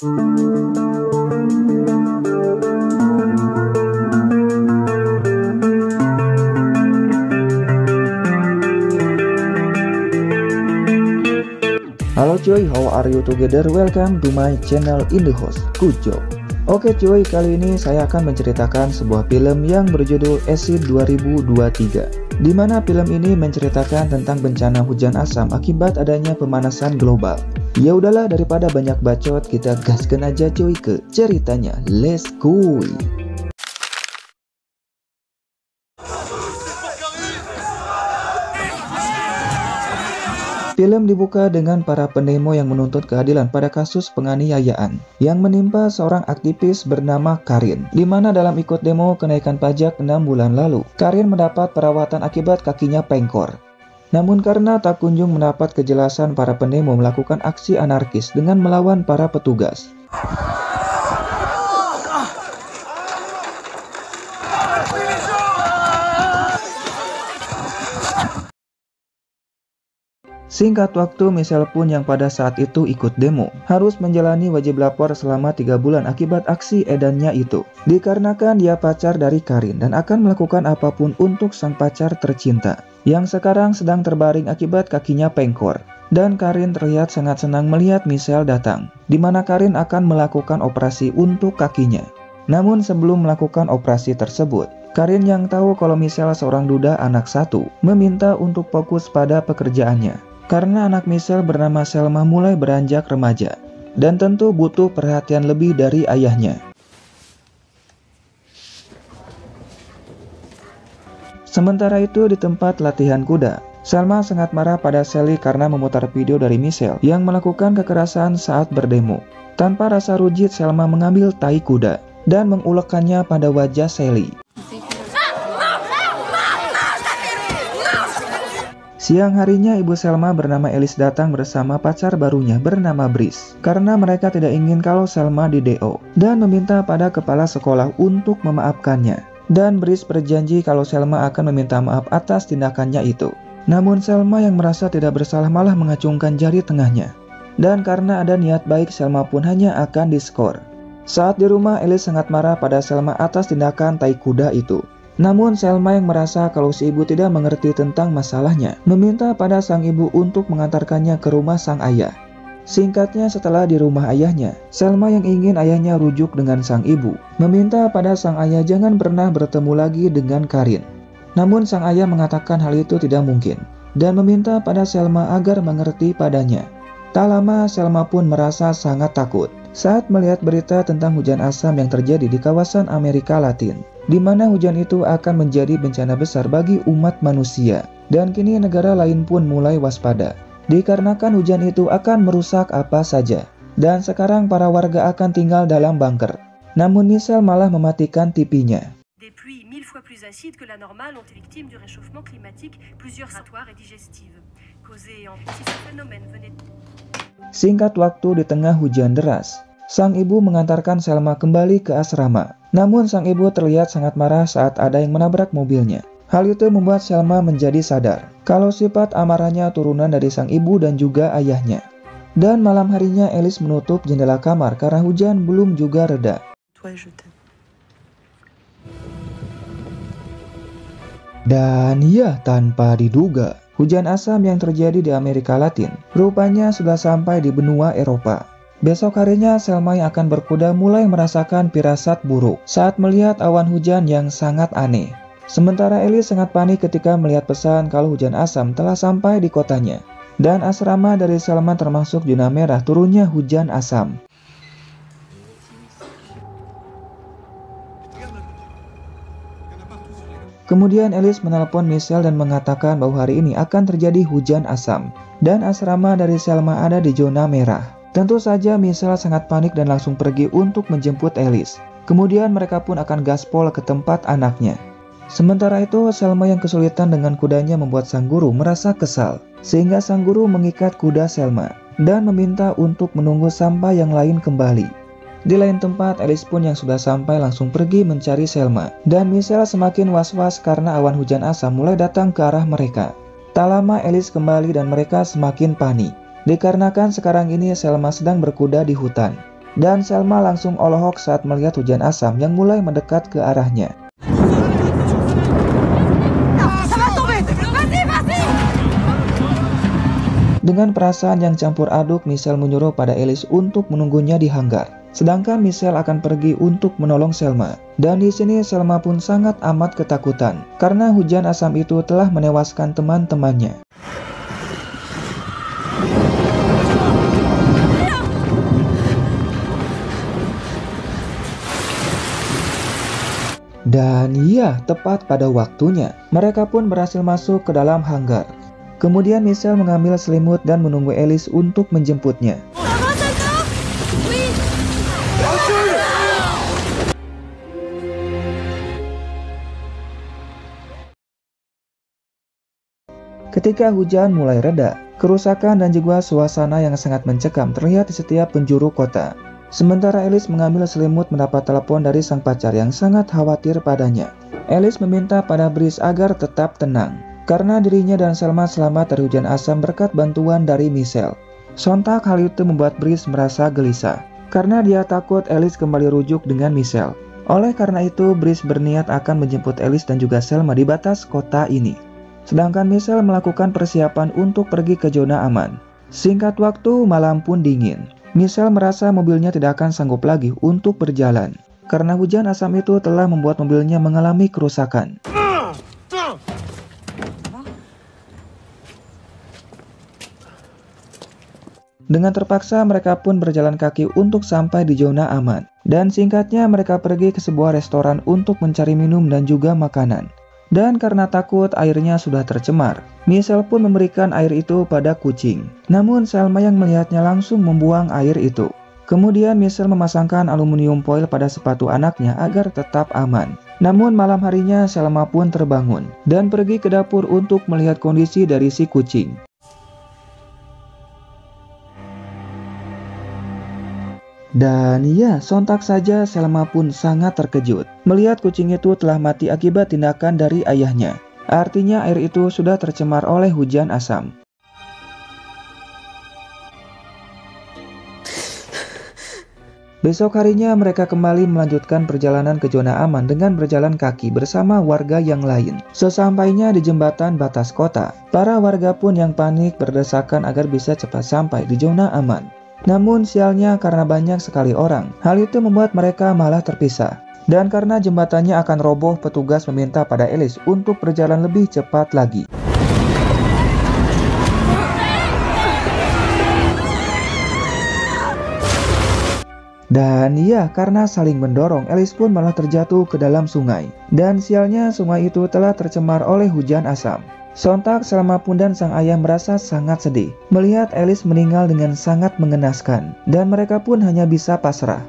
Halo cuy, how are you together? Welcome to my channel In The Host, Kujo. Oke cuy, kali ini saya akan menceritakan sebuah film yang berjudul Acid 2023, di mana film ini menceritakan tentang bencana hujan asam akibat adanya pemanasan global. Ya udahlah, daripada banyak bacot, kita gaskan aja cuy ke ceritanya. Let's go. Film dibuka dengan para pendemo yang menuntut keadilan pada kasus penganiayaan yang menimpa seorang aktivis bernama Karin, di mana dalam ikut demo kenaikan pajak 6 bulan lalu, Karin mendapat perawatan akibat kakinya pengkor. Namun karena tak kunjung mendapat kejelasan, para pendemo melakukan aksi anarkis dengan melawan para petugas. Singkat waktu, Michelle pun yang pada saat itu ikut demo harus menjalani wajib lapor selama 3 bulan akibat aksi edannya itu. Dikarenakan dia pacar dari Karin dan akan melakukan apapun untuk sang pacar tercinta, yang sekarang sedang terbaring akibat kakinya pengkor. Dan Karin terlihat sangat senang melihat Michelle datang, di mana Karin akan melakukan operasi untuk kakinya. Namun sebelum melakukan operasi tersebut, Karin yang tahu kalau Michelle seorang duda anak satu, meminta untuk fokus pada pekerjaannya. Karena anak Michelle bernama Selma mulai beranjak remaja dan tentu butuh perhatian lebih dari ayahnya. Sementara itu di tempat latihan kuda, Selma sangat marah pada Sally karena memutar video dari Michelle yang melakukan kekerasan saat berdemo. Tanpa rasa rujit, Selma mengambil tai kuda dan mengulekkannya pada wajah Sally. Siang harinya, ibu Selma bernama Alice datang bersama pacar barunya bernama Brice, karena mereka tidak ingin kalau Selma di DO, dan meminta pada kepala sekolah untuk memaafkannya. Dan Brice berjanji kalau Selma akan meminta maaf atas tindakannya itu. Namun Selma yang merasa tidak bersalah malah mengacungkan jari tengahnya. Dan karena ada niat baik, Selma pun hanya akan diskor. Saat di rumah, Alice sangat marah pada Selma atas tindakan tai kuda itu. Namun Selma yang merasa kalau si ibu tidak mengerti tentang masalahnya, meminta pada sang ibu untuk mengantarkannya ke rumah sang ayah. Singkatnya, setelah di rumah ayahnya, Selma yang ingin ayahnya rujuk dengan sang ibu, meminta pada sang ayah jangan pernah bertemu lagi dengan Karin. Namun sang ayah mengatakan hal itu tidak mungkin, dan meminta pada Selma agar mengerti padanya. Tak lama, Selma pun merasa sangat takut saat melihat berita tentang hujan asam yang terjadi di kawasan Amerika Latin, di mana hujan itu akan menjadi bencana besar bagi umat manusia. Dan kini negara lain pun mulai waspada, dikarenakan hujan itu akan merusak apa saja. Dan sekarang para warga akan tinggal dalam bunker. Namun Michelle malah mematikan TV-nya. Des pluies 1000 fois plus acides que la normale ont été victimes du réchauffement climatique, plusieurs respiratoires et digestives. Causées en si ce phénomène venait. Singkat waktu, di tengah hujan deras, sang ibu mengantarkan Selma kembali ke asrama. Namun sang ibu terlihat sangat marah saat ada yang menabrak mobilnya. Hal itu membuat Selma menjadi sadar kalau sifat amarahnya turunan dari sang ibu dan juga ayahnya. Dan malam harinya Alice menutup jendela kamar karena hujan belum juga reda. Dan ya, tanpa diduga, hujan asam yang terjadi di Amerika Latin rupanya sudah sampai di benua Eropa. Besok harinya, Selma yang akan berkuda mulai merasakan firasat buruk saat melihat awan hujan yang sangat aneh. Sementara Alice sangat panik ketika melihat pesan kalau hujan asam telah sampai di kotanya. Dan asrama dari Selma termasuk zona merah turunnya hujan asam. Kemudian Alice menelpon Michelle dan mengatakan bahwa hari ini akan terjadi hujan asam dan asrama dari Selma ada di zona merah. Tentu saja Michelle sangat panik dan langsung pergi untuk menjemput Alice. Kemudian mereka pun akan gaspol ke tempat anaknya. Sementara itu, Selma yang kesulitan dengan kudanya membuat sang guru merasa kesal, sehingga sang guru mengikat kuda Selma dan meminta untuk menunggu sampai yang lain kembali. Di lain tempat, Alice pun yang sudah sampai langsung pergi mencari Selma. Dan Michelle semakin was-was karena awan hujan asam mulai datang ke arah mereka. Tak lama Alice kembali dan mereka semakin panik, dikarenakan sekarang ini Selma sedang berkuda di hutan. Dan Selma langsung olohok saat melihat hujan asam yang mulai mendekat ke arahnya. Dengan perasaan yang campur aduk, Michelle menyuruh pada Alice untuk menunggunya di hanggar. Sedangkan Michelle akan pergi untuk menolong Selma. Dan di sini Selma pun sangat amat ketakutan karena hujan asam itu telah menewaskan teman-temannya. Dan ya, tepat pada waktunya, mereka pun berhasil masuk ke dalam hanggar. Kemudian Michelle mengambil selimut dan menunggu Alice untuk menjemputnya. Ketika hujan mulai reda, kerusakan dan juga suasana yang sangat mencekam terlihat di setiap penjuru kota. Sementara Alice mengambil selimut mendapat telepon dari sang pacar yang sangat khawatir padanya. Alice meminta pada Brice agar tetap tenang, karena dirinya dan Selma selamat dari hujan asam berkat bantuan dari Michelle. Sontak hal itu membuat Brice merasa gelisah, karena dia takut Alice kembali rujuk dengan Michelle. Oleh karena itu, Brice berniat akan menjemput Alice dan juga Selma di batas kota ini. Sedangkan Michelle melakukan persiapan untuk pergi ke zona aman. Singkat waktu, malam pun dingin. Michelle merasa mobilnya tidak akan sanggup lagi untuk berjalan, karena hujan asam itu telah membuat mobilnya mengalami kerusakan. Dengan terpaksa mereka pun berjalan kaki untuk sampai di zona aman. Dan singkatnya mereka pergi ke sebuah restoran untuk mencari minum dan juga makanan. Dan karena takut airnya sudah tercemar, Michelle pun memberikan air itu pada kucing. Namun Selma yang melihatnya langsung membuang air itu. Kemudian Michelle memasangkan aluminium foil pada sepatu anaknya agar tetap aman. Namun malam harinya Selma pun terbangun dan pergi ke dapur untuk melihat kondisi dari si kucing. Dan ya, sontak saja Selma pun sangat terkejut melihat kucing itu telah mati akibat tindakan dari ayahnya. Artinya air itu sudah tercemar oleh hujan asam. Besok harinya mereka kembali melanjutkan perjalanan ke zona aman dengan berjalan kaki bersama warga yang lain. Sesampainya di jembatan batas kota, para warga pun yang panik berdesakan agar bisa cepat sampai di zona aman. Namun sialnya karena banyak sekali orang, hal itu membuat mereka malah terpisah. Dan karena jembatannya akan roboh, petugas meminta pada Alice untuk berjalan lebih cepat lagi. Dan ya, karena saling mendorong, Alice pun malah terjatuh ke dalam sungai. Dan sialnya sungai itu telah tercemar oleh hujan asam. Sontak Selma pun dan sang ayah merasa sangat sedih melihat Alice meninggal dengan sangat mengenaskan, dan mereka pun hanya bisa pasrah.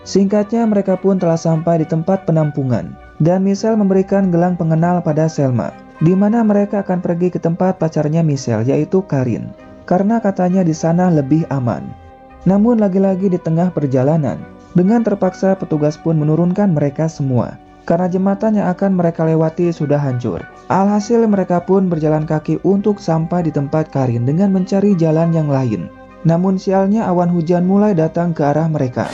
Singkatnya mereka pun telah sampai di tempat penampungan, dan Michelle memberikan gelang pengenal pada Selma, di mana mereka akan pergi ke tempat pacarnya Michelle, yaitu Karin. Karena katanya di sana lebih aman. Namun lagi-lagi di tengah perjalanan, dengan terpaksa petugas pun menurunkan mereka semua. Karena jembatan yang akan mereka lewati sudah hancur. Alhasil mereka pun berjalan kaki untuk sampai di tempat Karin dengan mencari jalan yang lain. Namun sialnya awan hujan mulai datang ke arah mereka.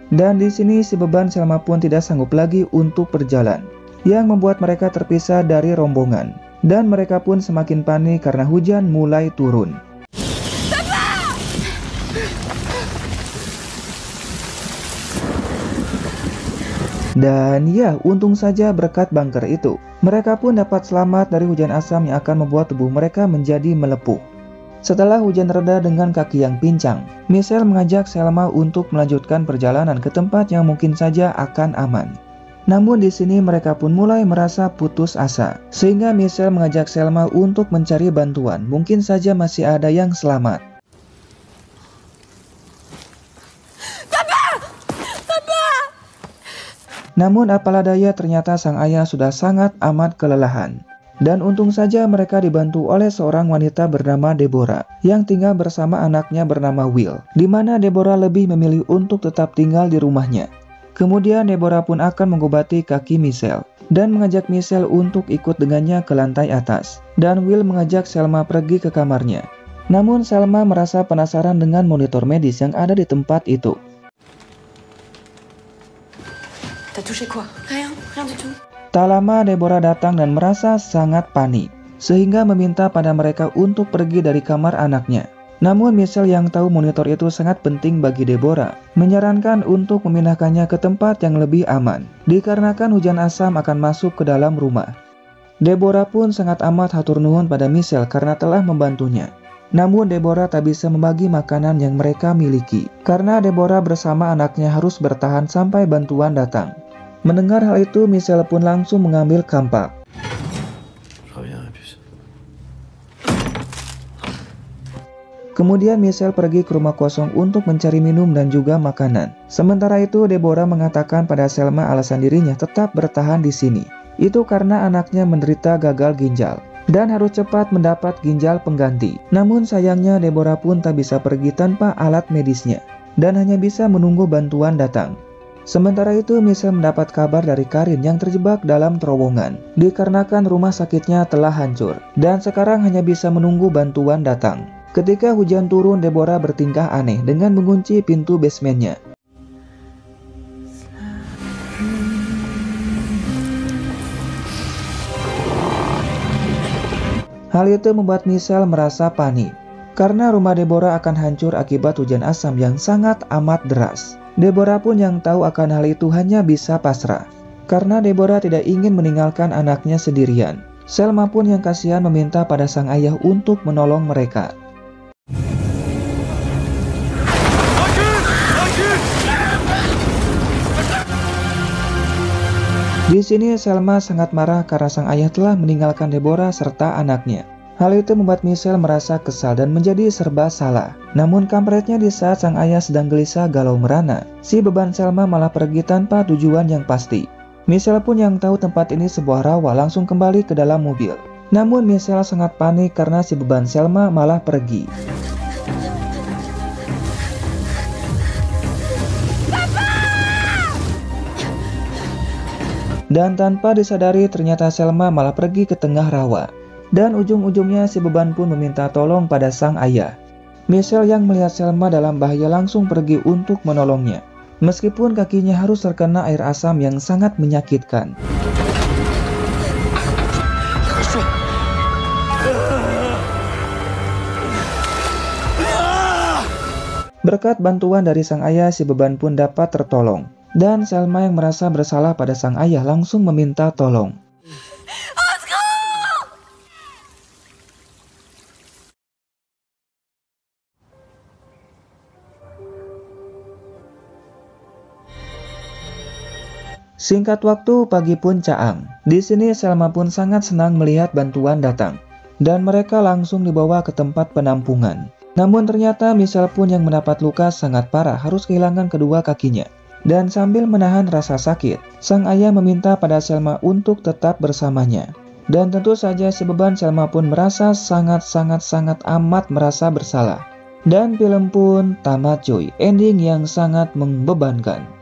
Dan di sini si beban Selma pun tidak sanggup lagi untuk berjalan, yang membuat mereka terpisah dari rombongan, dan mereka pun semakin panik karena hujan mulai turun. Dan ya, untung saja berkat bunker itu, mereka pun dapat selamat dari hujan asam yang akan membuat tubuh mereka menjadi melepuh. Setelah hujan reda dengan kaki yang pincang, Michelle mengajak Selma untuk melanjutkan perjalanan ke tempat yang mungkin saja akan aman. Namun di sini mereka pun mulai merasa putus asa, sehingga Michelle mengajak Selma untuk mencari bantuan, mungkin saja masih ada yang selamat. Namun apalah daya, ternyata sang ayah sudah sangat amat kelelahan. Dan untung saja mereka dibantu oleh seorang wanita bernama Deborah yang tinggal bersama anaknya bernama Will, di mana Deborah lebih memilih untuk tetap tinggal di rumahnya. Kemudian Deborah pun akan mengobati kaki Michelle dan mengajak Michelle untuk ikut dengannya ke lantai atas. Dan Will mengajak Selma pergi ke kamarnya. Namun Selma merasa penasaran dengan monitor medis yang ada di tempat itu. T'as touché quoi? Rien du tout. Tak lama Deborah datang dan merasa sangat panik, sehingga meminta pada mereka untuk pergi dari kamar anaknya. Namun Michelle yang tahu monitor itu sangat penting bagi Deborah, menyarankan untuk memindahkannya ke tempat yang lebih aman, dikarenakan hujan asam akan masuk ke dalam rumah. Deborah pun sangat amat hatur nuhun pada Michelle karena telah membantunya. Namun Deborah tak bisa membagi makanan yang mereka miliki, karena Deborah bersama anaknya harus bertahan sampai bantuan datang. Mendengar hal itu, Michelle pun langsung mengambil kampak. Kemudian Michelle pergi ke rumah kosong untuk mencari minum dan juga makanan. Sementara itu Deborah mengatakan pada Selma alasan dirinya tetap bertahan di sini. Itu karena anaknya menderita gagal ginjal dan harus cepat mendapat ginjal pengganti. Namun sayangnya Deborah pun tak bisa pergi tanpa alat medisnya dan hanya bisa menunggu bantuan datang. Sementara itu Michelle mendapat kabar dari Karin yang terjebak dalam terowongan dikarenakan rumah sakitnya telah hancur dan sekarang hanya bisa menunggu bantuan datang. Ketika hujan turun, Deborah bertingkah aneh dengan mengunci pintu basementnya. Hal itu membuat Michelle merasa panik karena rumah Deborah akan hancur akibat hujan asam yang sangat amat deras. Deborah pun yang tahu akan hal itu hanya bisa pasrah, karena Deborah tidak ingin meninggalkan anaknya sendirian. Selma pun yang kasihan meminta pada sang ayah untuk menolong mereka. Di sini Selma sangat marah karena sang ayah telah meninggalkan Deborah serta anaknya. Hal itu membuat Michelle merasa kesal dan menjadi serba salah. Namun kampretnya di saat sang ayah sedang gelisah galau merana, si beban Selma malah pergi tanpa tujuan yang pasti. Michelle pun yang tahu tempat ini sebuah rawa langsung kembali ke dalam mobil. Namun Michelle sangat panik karena si beban Selma malah pergi. Dan tanpa disadari ternyata Selma malah pergi ke tengah rawa. Dan ujung-ujungnya si beban pun meminta tolong pada sang ayah. Michelle yang melihat Selma dalam bahaya langsung pergi untuk menolongnya. Meskipun kakinya harus terkena air asam yang sangat menyakitkan. Berkat bantuan dari sang ayah, si beban pun dapat tertolong. Dan Selma yang merasa bersalah pada sang ayah langsung meminta tolong. Singkat waktu, pagi pun caang. Di sini Selma pun sangat senang melihat bantuan datang, dan mereka langsung dibawa ke tempat penampungan. Namun ternyata Michelle pun yang mendapat luka sangat parah, harus kehilangan kedua kakinya. Dan sambil menahan rasa sakit, sang ayah meminta pada Selma untuk tetap bersamanya. Dan tentu saja si beban Selma pun merasa sangat amat merasa bersalah. Dan film pun tamat cuy, ending yang sangat membebankan.